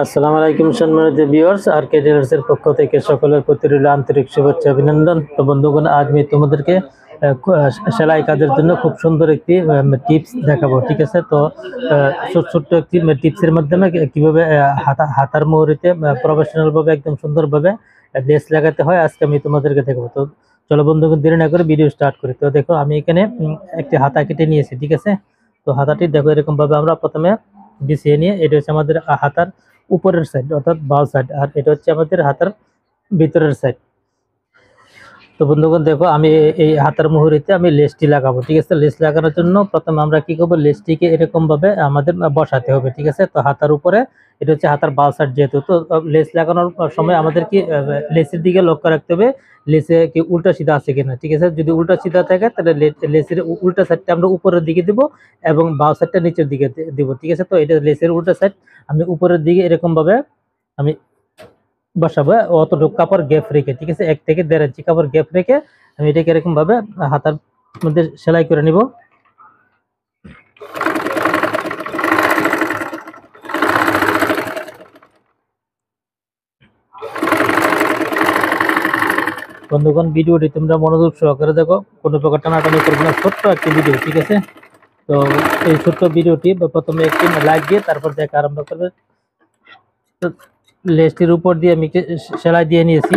আসসালামু আলাইকুম সম্মানিত ভিউয়ার্স, আর কে টেলার্স এর পক্ষ থেকে সকলের প্রতি রইল আন্তরিক শুভেচ্ছা অভিনন্দন। তো বন্ধুগণ, আজ আমি তোমাদেরকে সেলাই কাজের জন্য খুব সুন্দর একটি টিপস দেখাবো। ঠিক আছে, তো ছোট্ট একটি টিপসের মাধ্যমে কিভাবে হাতার মুহুরিতে প্রফেশনাল ভাবে একদম সুন্দরভাবে লেস লাগাতে হয় আজকে আমি তোমাদেরকে দেখাবো। তো চলো বন্ধুগণ, দেরি না করে ভিডিও স্টার্ট করি। তো দেখো, আমি এখানে একটি হাতা কেটে নিয়েছি। ঠিক আছে, তো হাতাটি দেখো এরকম ভাবে আমরা প্রথমে বিছিয়ে নিয়ে, এটা হচ্ছে আমাদের হাতার উপরের সাইড অর্থাৎ বাম সাইড, আর এটা হচ্ছে আমাদের হাতার ভিতরের সাইড। তো বন্ধুগণ দেখো, আমি এই হাতার মুহুরিতে আমি লেসটি লাগাবো। ঠিক আছে, লেস লাগানোর জন্য প্রথমে আমরা কি করবো, লেসটিকে এরকম ভাবে আমাদের বসাতে হবে। ঠিক আছে, তো হাতার উপরে এটা হচ্ছে হাতার বাম সাইড যেহেতু, তো লেস লাগানোর সময় আমাদের কি লেসের দিকে লক্ষ্য রাখতে হবে, লেসে কি উল্টা সিধা আছে কিনা। ঠিক আছে, যদি উল্টা সিধা থাকে তাহলে লেসের উল্টা সাইডটা আমরা উপরের দিকে দিব এবং বাম সাইডটা নিচের দিকে দিব। ঠিক আছে, তো এটা লেসের উল্টা সাইড আমি উপরের দিকে এরকম ভাবে আমি বসাবো, অতটুকু কাপড় গ্যাপ রেখে। ঠিক আছে, 1 থেকে 1.5 ইঞ্চি কাপড় গ্যাপ রেখে আমি এটাকে এরকম ভাবে হাতার মধ্যে সেলাই করে নিব। বন্ধুগণ, ভিডিওটি তোমরা মনোযোগ সহকারে দেখো, কোনো প্রকার টানাটানি করবে না, ছোট্ট একটি ভিডিও। ঠিক আছে, তো এই ছোট্ট ভিডিওটি প্রথমে একটি লাইক দিয়ে তারপর দেখা আরম্ভ করবে। তো লেসটির উপর দিয়ে আমি সেলাই দিয়ে নিয়েছি।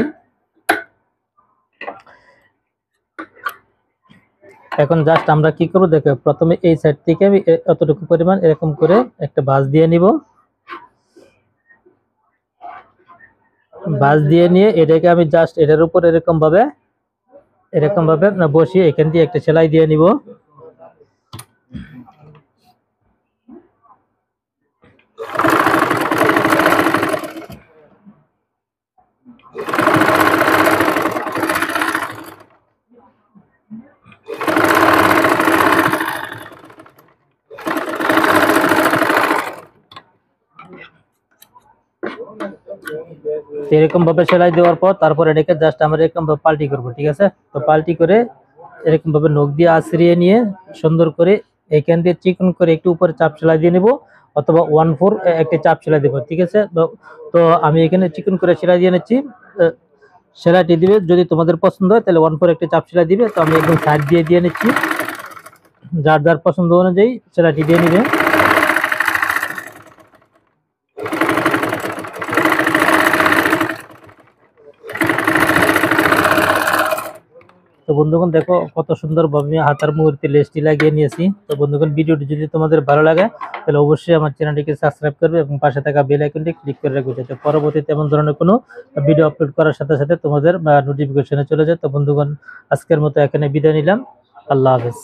এখন জাস্ট আমরা কি করবো দেখো, প্রথমে এই সাইড থেকে আমি এতটুকু পরিমাণ এরকম করে একটা ভাঁজ দিয়ে নিব। ভাঁজ দিয়ে নিয়ে এটাকে আমি জাস্ট এটার উপর এরকম ভাবে বসিয়ে এখান দিয়ে একটা সেলাই দিয়ে নিব। এরকম ভাবে সেলাই দেওয়ার পর তারপর এটাকে জাস্ট আমরা এরকম ভাবে পাল্টি করব। ঠিক আছে, তো পাল্টি করে এরকম ভাবে নখ দিয়ে আঁচড়িয়ে নিয়ে সুন্দর করে এখান দিয়ে চিকন করে একটু উপরে চাপ সেলাই দিয়ে নেব, অথবা 1/4 একটা চাপ সেলাই দেবো। ঠিক আছে, তো আমি এখানে চিকন করে সেলাই দিয়ে নিচ্ছি। সেলাইটি দিবে, যদি তোমাদের পছন্দ হয় তাহলে 1/4 একটা চাপ সেলাই দিবে। তো আমি একদম সাইড দিয়ে নিচ্ছি, যার যার পছন্দ অনুযায়ী সেলাইটি দিয়ে নিবে। তো বন্ধুগণ দেখো, কত সুন্দর ভাবে হাতার মুহুরিতে লেসটি লাগিয়ে নিয়েছি। তো বন্ধুগণ, ভিডিওটি যদি তোমাদের ভালো লাগে তাহলে অবশ্যই আমার চ্যানেলটিকে সাবস্ক্রাইব করবে এবং পাশে থাকা বেল আইকনটি ক্লিক করে রাখবে, যাতে পরবর্তীতে এমন ধরনের কোনো ভিডিও আপলোড করার সাথে সাথে তোমাদের নোটিফিকেশনে চলে যায়। তো বন্ধুগণ, আজকের মতো এখানে বিদায় নিলাম। আল্লাহ হাফেজ।